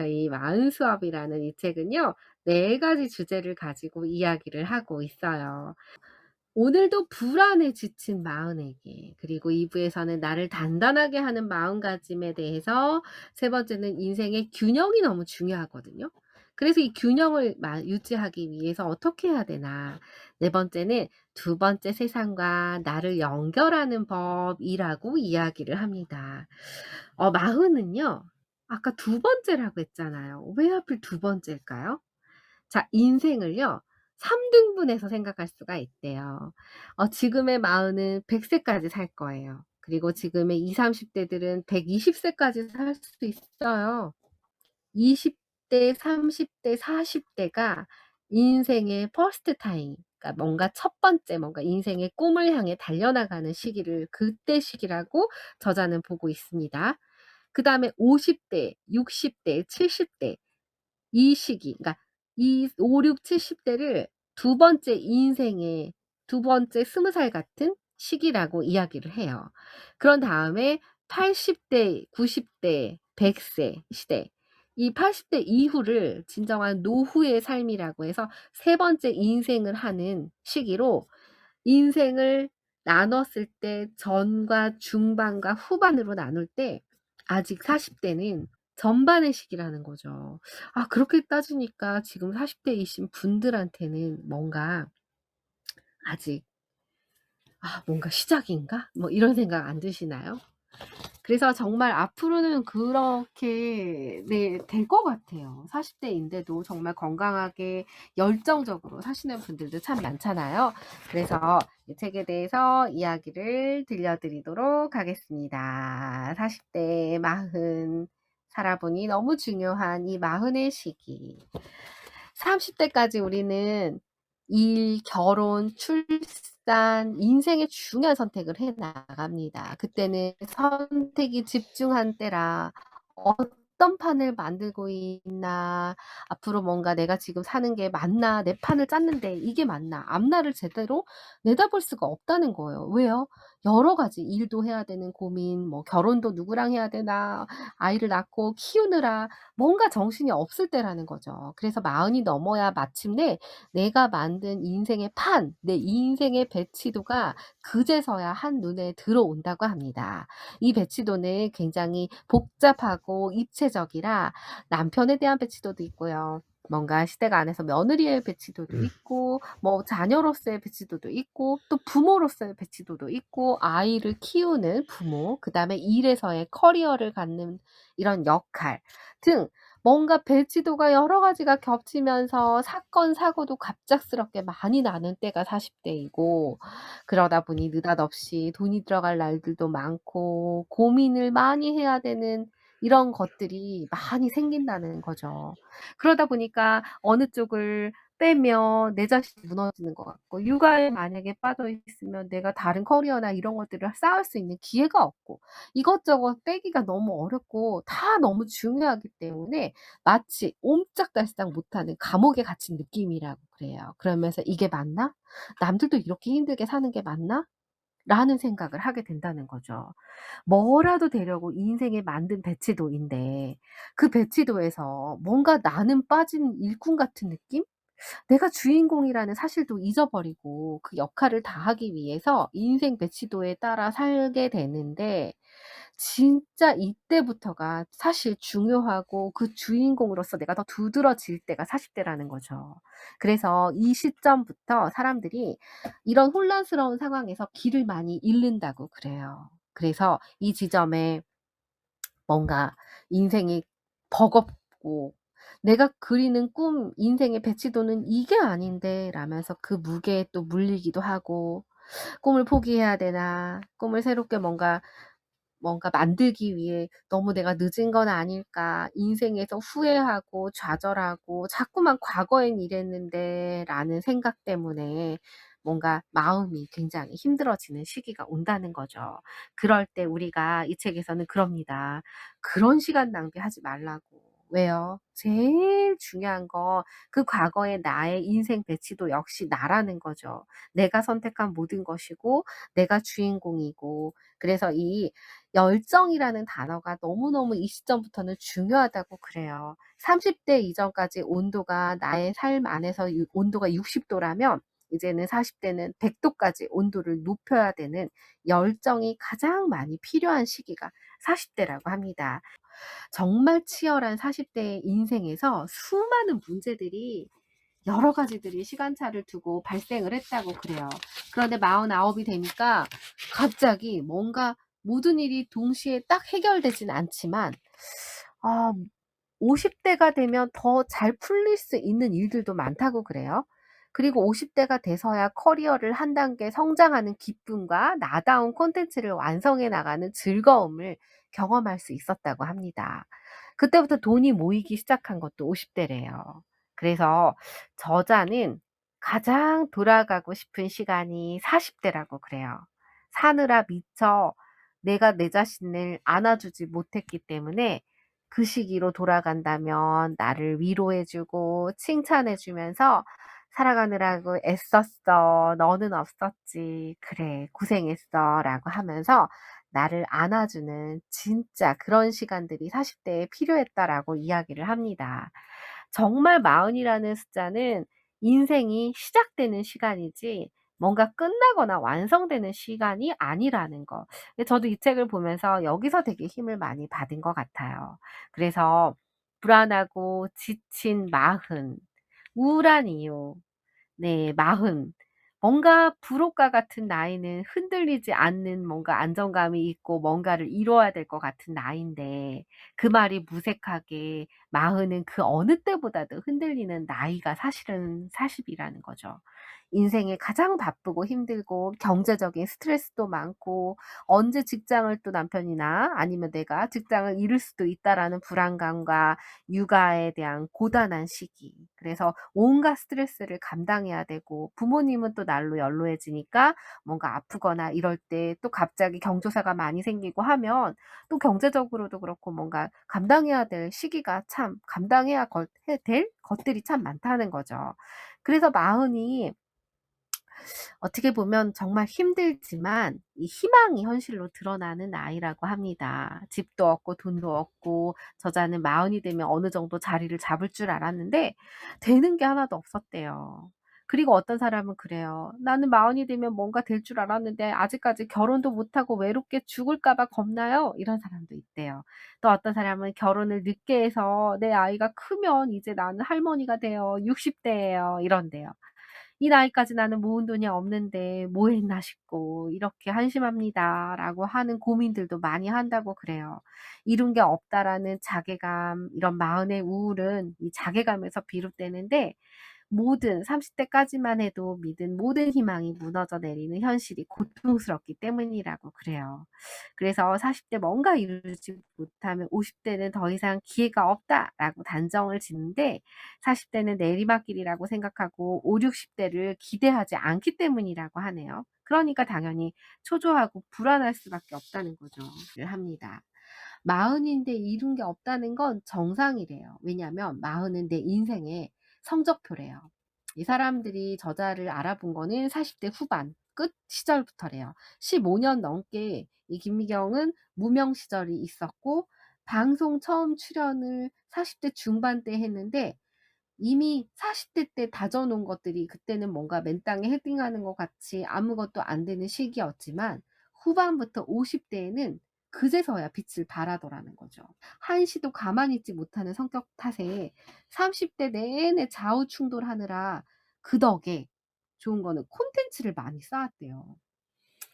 이 마흔 수업이라는 이 책은요, 네 가지 주제를 가지고 이야기를 하고 있어요. 오늘도 불안에 지친 마흔에게, 그리고 2 부에서는 나를 단단하게 하는 마음가짐에 대해서, 세 번째는 인생의 균형이 너무 중요하거든요. 그래서 이 균형을 유지하기 위해서 어떻게 해야 되나. 네 번째는 두 번째 세상과 나를 연결하는 법이라고 이야기를 합니다. 마흔은요, 아까 두 번째라고 했잖아요. 왜 하필 두 번째일까요? 자, 인생을요, 3 등분해서 생각할 수가 있대요. 지금의 마흔은 100 세까지 살 거예요. 그리고 지금의 20-30 대들은 120 세까지 살 수도 있어요. 20 대, 30 대, 40 대가 인생의 퍼스트 타임, 그러니까 뭔가 첫 번째 뭔가 인생의 꿈을 향해 달려나가는 시기를 그때 시기라고 저자는 보고 있습니다. 그다음에 50 대, 60 대, 70대 이 시기, 그러니까 이 5, 6, 70 대를 두 번째 인생의 두 번째 20살 같은 시기라고 이야기를 해요. 그런 다음에 80 대, 90 대, 100세 시대, 이 80대 이후를 진정한 노후의 삶이라고 해서 세 번째 인생을 하는 시기로, 인생을 나눴을 때 전과 중반과 후반으로 나눌 때 아직 40 대는 전반의 시기라는 거죠. 그렇게 따지니까 지금 40 대이신 분들한테는 뭔가 아직 '뭔가 시작인가?' 뭐 이런 생각 안 드시나요? 그래서 정말 앞으로는 그렇게 될 것 같아요. 40 대인데도 정말 건강하게 열정적으로 사시는 분들도 참 많잖아요. 그래서 이 책에 대해서 이야기를 들려드리도록 하겠습니다. 40 대, 40 살아보니 너무 중요한 이 마흔의 시기. 30 대까지 우리는 일, 결혼, 출산, 인생의 중요한 선택을 해 나갑니다. 그때는 선택이 집중한 때라 어떤 판을 만들고 있나, 앞으로 뭔가 내가 지금 사는 게 맞나, 내 판을 짰는데 이게 맞나, 앞날을 제대로 내다볼 수가 없다는 거예요. 왜요? 여러 가지 일도 해야 되는 고민, 뭐 결혼도 누구랑 해야 되나, 아이를 낳고 키우느라 뭔가 정신이 없을 때라는 거죠. 그래서 마흔이 넘어야 마침내 내가 만든 인생의 판, 내 인생의 배치도가 그제서야 한눈에 들어온다고 합니다. 이 배치도는 굉장히 복잡하고 입체적이라 남편에 대한 배치도도 있고요. 뭔가 시댁 안에서 며느리의 배치도도 있고, 뭐 자녀로서의 배치도도 있고, 또 부모로서의 배치도도 있고, 아이를 키우는 부모, 그다음에 일에서의 커리어를 갖는 이런 역할 등 뭔가 배치도가 여러 가지가 겹치면서 사건 사고도 갑작스럽게 많이 나는 때가 40 대이고, 그러다 보니 느닷없이 돈이 들어갈 날들도 많고 고민을 많이 해야 되는 이런 것들이 많이 생긴다는 거죠. 그러다 보니까 어느 쪽을 빼면 내 자신이 무너지는 것 같고, 육아에 만약에 빠져 있으면 내가 다른 커리어나 이런 것들을 쌓을 수 있는 기회가 없고, 이것저것 빼기가 너무 어렵고 다 너무 중요하기 때문에 마치 옴짝달싹 못하는 감옥에 갇힌 느낌이라고 그래요. 그러면서 '이게 맞나? 남들도 이렇게 힘들게 사는 게 맞나?' 라는 생각을 하게 된다는 거죠. 뭐라도 되려고 인생에 만든 배치도인데, 그 배치도에서 뭔가 나는 빠진 일꾼 같은 느낌? 내가 주인공이라는 사실도 잊어버리고 그 역할을 다하기 위해서 인생 배치도에 따라 살게 되는데, 진짜 이때부터가 사실 중요하고 그 주인공으로서 내가 더 두드러질 때가 40 대라는 거죠. 그래서 이 시점부터 사람들이 이런 혼란스러운 상황에서 길을 많이 잃는다고 그래요. 그래서 이 지점에 뭔가 인생이 버겁고 '내가 그리는 꿈, 인생의 배치도는 이게 아닌데.' 라면서 그 무게에 또 물리기도 하고, '꿈을 포기해야 되나? 꿈을 새롭게 뭔가 만들기 위해 너무 내가 늦은 건 아닐까? 인생에서 후회하고 좌절하고 자꾸만 '과거엔 이랬는데.'라는 생각 때문에 뭔가 마음이 굉장히 힘들어지는 시기가 온다는 거죠. 그럴 때 우리가 이 책에서는 그럽니다. "그런 시간 낭비하지 말라."고. 왜요? 제일 중요한 건 그 과거의 나의 인생 배치도 역시 나라는 거죠. 내가 선택한 모든 것이고 내가 주인공이고, 그래서 이 열정이라는 단어가 너무너무 이 시점부터는 중요하다고 그래요. 30대 이전까지 온도가 나의 삶 안에서 온도가 60 도라면 이제는 40 대는 100 도까지 온도를 높여야 되는 열정이 가장 많이 필요한 시기가 40 대라고 합니다. 정말 치열한 40 대의 인생에서 수많은 문제들이, 여러 가지들이 시간차를 두고 발생을 했다고 그래요. 그런데 49이 되니까 갑자기 뭔가 모든 일이 동시에 딱 해결되진 않지만, 아 50 대가 되면 더 잘 풀릴 수 있는 일들도 많다고 그래요. 그리고 50 대가 돼서야 커리어를 한 단계 성장하는 기쁨과 나다운 콘텐츠를 완성해 나가는 즐거움을 경험할 수 있었다고 합니다. 그때부터 돈이 모이기 시작한 것도 50 대래요. 그래서 저자는 가장 돌아가고 싶은 시간이 40 대라고 그래요. 사느라 미처 내가 내 자신을 안아주지 못했기 때문에 그 시기로 돌아간다면 나를 위로해 주고 칭찬해 주면서 "살아가느라고 애썼어. 너는 없었지. 그래 고생했어." 라고 하면서 나를 안아주는 진짜 그런 시간들이 40 대에 필요했다라고 이야기를 합니다. 정말 40 이라는 숫자는 인생이 시작되는 시간이지 뭔가 끝나거나 완성되는 시간이 아니라는 거. 근데 저도 이 책을 보면서 여기서 되게 힘을 많이 받은 것 같아요. 그래서 불안하고 지친 40, 우울한 이유, 네 40. 뭔가 불혹과 같은 나이는 흔들리지 않는 뭔가 안정감이 있고 뭔가를 이뤄야 될 것 같은 나이인데, 그 말이 무색하게 40은 그 어느 때보다도 흔들리는 나이가 사실은 40 이라는 거죠. 인생에 가장 바쁘고 힘들고 경제적인 스트레스도 많고, 언제 직장을 또 남편이나 아니면 내가 직장을 잃을 수도 있다라는 불안감과 육아에 대한 고단한 시기. 그래서 온갖 스트레스를 감당해야 되고, 부모님은 또 날로 연로해지니까 뭔가 아프거나 이럴 때 또 갑자기 경조사가 많이 생기고 하면 또 경제적으로도 그렇고 뭔가 감당해야 될 시기가 참 감당해야 될 것들이 참 많다는 거죠. 그래서 마흔이 어떻게 보면 정말 힘들지만 이 희망이 현실로 드러나는 나이라고 합니다. 집도 없고 돈도 없고, 저자는 40이 되면 어느 정도 자리를 잡을 줄 알았는데 되는 게 하나도 없었대요. 그리고 어떤 사람은 그래요. "나는 40이 되면 뭔가 될 줄 알았는데 아직까지 결혼도 못 하고 외롭게 죽을까 봐 겁나요." 이런 사람도 있대요. 또 어떤 사람은 "결혼을 늦게 해서 내 아이가 크면 이제 나는 할머니가 돼요. 60 대예요." 이런대요. "이 나이까지 나는 모은 돈이 없는데 뭐 했나 싶고 이렇게 한심합니다."라고 하는 고민들도 많이 한다고 그래요. '이룬 게 없다.'라는 자괴감, 이런 마흔의 우울은 이 자괴감에서 비롯되는데, 모든 30 대까지만 해도 믿은 모든 희망이 무너져 내리는 현실이 고통스럽기 때문이라고 그래요. 그래서 40대 뭔가 이루지 못하면 50 대는 더 이상 기회가 없다라고 단정을 짓는데, 40 대는 내리막길이라고 생각하고 50-60 대를 기대하지 않기 때문이라고 하네요. 그러니까 당연히 초조하고 불안할 수밖에 없다는 거죠. 를 합니다. 40인데 이룬 게 없다는 건 정상이래요. 왜냐하면 40은 내 인생의 성적표래요. 이 사람들이 저자를 알아본 거는 40대 후반 끝 시절부터래요. 15년 넘게 이 김미경은 무명 시절이 있었고, 방송 처음 출연을 40대 중반 때 했는데 이미 40대 때 다져 놓은 것들이 그때는 뭔가 맨땅에 헤딩하는 것 같이 아무것도 안 되는 시기였지만, 후반부터 50 대에는 그제서야 빛을 발하더라는 거죠. 한시도 가만히 있지 못하는 성격 탓에 30대 내내 좌우충돌하느라 그 덕에 좋은 거는 콘텐츠를 많이 쌓았대요.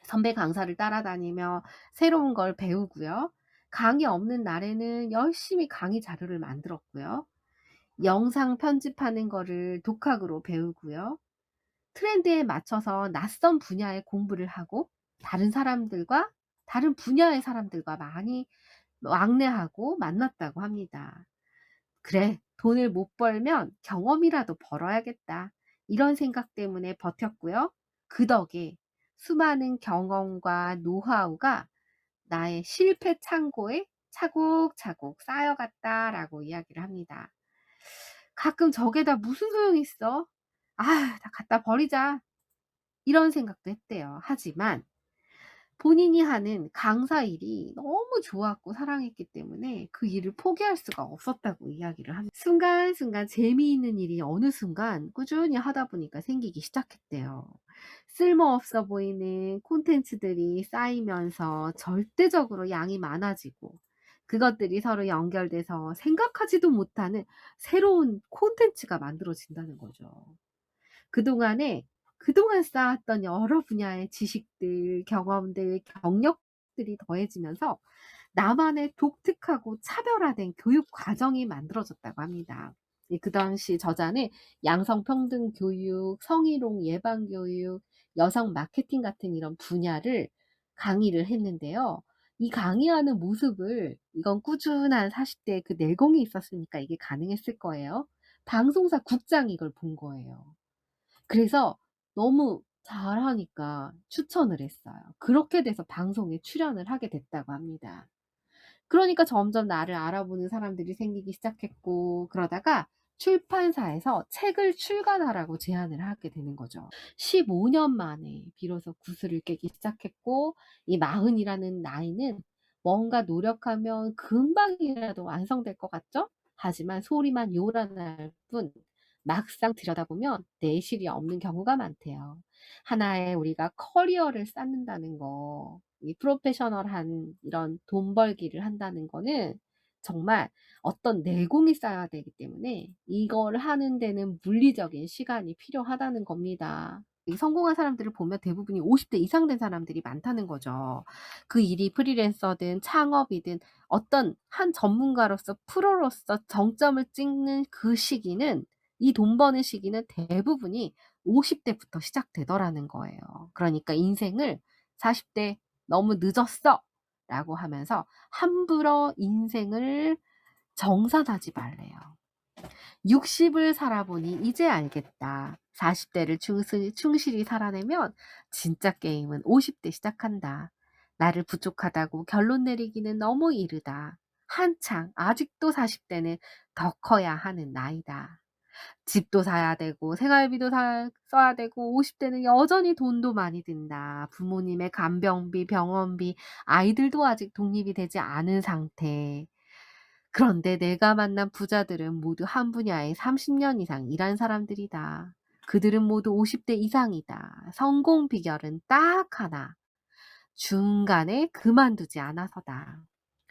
선배 강사를 따라다니며 새로운 걸 배우고요. 강의 없는 날에는 열심히 강의 자료를 만들었고요. 영상 편집하는 거를 독학으로 배우고요. 트렌드에 맞춰서 낯선 분야의 공부를 하고 다른 사람들과 다른 분야의 사람들과 많이 왕래하고 만났다고 합니다. '그래, 돈을 못 벌면 경험이라도 벌어야겠다.' 이런 생각 때문에 버텼고요. 그 덕에 수많은 경험과 노하우가 나의 실패 창고에 차곡차곡 쌓여갔다라고 이야기를 합니다. 가끔 '저게 다 무슨 소용이 있어. 아 다 갖다 버리자.' 이런 생각도 했대요. 하지만 본인이 하는 강사 일이 너무 좋았고 사랑했기 때문에 그 일을 포기할 수가 없었다고 이야기를 합니다. 순간순간 재미있는 일이 어느 순간 꾸준히 하다 보니까 생기기 시작했대요. 쓸모없어 보이는 콘텐츠들이 쌓이면서 절대적으로 양이 많아지고 그것들이 서로 연결돼서 생각하지도 못하는 새로운 콘텐츠가 만들어진다는 거죠. 그동안에 그동안 쌓았던 여러 분야의 지식들, 경험들, 경력들이 더해지면서 나만의 독특하고 차별화된 교육 과정이 만들어졌다고 합니다. 그 당시 저자는 양성평등 교육, 성희롱 예방 교육, 여성 마케팅 같은 이런 분야를 강의를 했는데요. 이 강의하는 모습을 이건 꾸준한 40대 그 내공이 있었으니까 이게 가능했을 거예요. 방송사 국장이 이걸 본 거예요. 그래서 너무 잘하니까 추천을 했어요. 그렇게 돼서 방송에 출연을 하게 됐다고 합니다. 그러니까 점점 나를 알아보는 사람들이 생기기 시작했고 그러다가 출판사에서 책을 출간하라고 제안을 하게 되는 거죠. 15년 만에 비로소 구슬을 깨기 시작했고 이 40 이라는 나이는 뭔가 노력하면 금방이라도 완성될 것 같죠? 하지만 소리만 요란할 뿐 막상 들여다보면 내실이 없는 경우가 많대요. 하나의 우리가 커리어를 쌓는다는 거, 이 프로페셔널한 이런 돈 벌기를 한다는 거는 정말 어떤 내공이 쌓여야 되기 때문에 이걸 하는 데는 물리적인 시간이 필요하다는 겁니다. 이 성공한 사람들을 보면 대부분이 50대 이상 된 사람들이 많다는 거죠. 그 일이 프리랜서든 창업이든 어떤 한 전문가로서 프로로서 정점을 찍는 그 시기는 이 돈 버는 시기는 대부분이 50 대부터 시작되더라는 거예요. 그러니까 인생을 "40대 너무 늦었어." 라고 하면서 함부로 인생을 정산하지 말래요. "60을 살아보니 이제 알겠다. 40 대를 충실히 살아내면 진짜 게임은 50대 시작한다. 나를 부족하다고 결론 내리기는 너무 이르다. 한창 아직도 40 대는 더 커야 하는 나이다." 집도 사야 되고 생활비도 써야 되고 50 대는 여전히 돈도 많이 든다. 부모님의 간병비, 병원비, 아이들도 아직 독립이 되지 않은 상태. 그런데 내가 만난 부자들은 모두 한 분야에 30년 이상 일한 사람들이다. 그들은 모두 50대 이상이다. 성공 비결은 딱 하나. 중간에 그만두지 않아서다.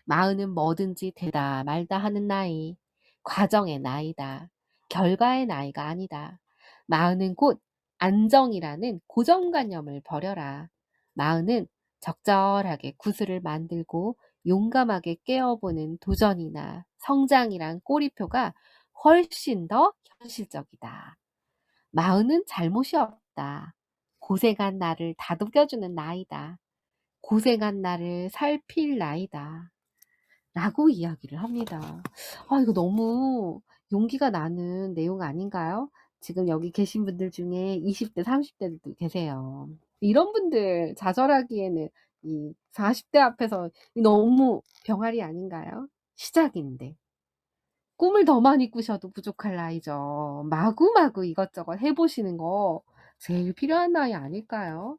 마흔은 뭐든지 되다 말다 하는 나이, 과정의 나이다. 결과의 나이가 아니다. 마흔은 곧 안정이라는 고정관념을 버려라. 마흔은 적절하게 구슬을 만들고 용감하게 깨어보는 도전이나 성장이란 꼬리표가 훨씬 더 현실적이다. 마흔은 잘못이 없다. 고생한 나를 다독여주는 나이다. 고생한 나를 살필 나이다. 라고 이야기를 합니다. 아 이거 너무 용기가 나는 내용 아닌가요? 지금 여기 계신 분들 중에 20대 30 대들도 계세요. 이런 분들 좌절하기에는 이 40대 앞에서 너무 병아리 아닌가요? 시작인데. 꿈을 더 많이 꾸셔도 부족할 나이죠. 마구마구 이것저것 해 보시는 거 제일 필요한 나이 아닐까요?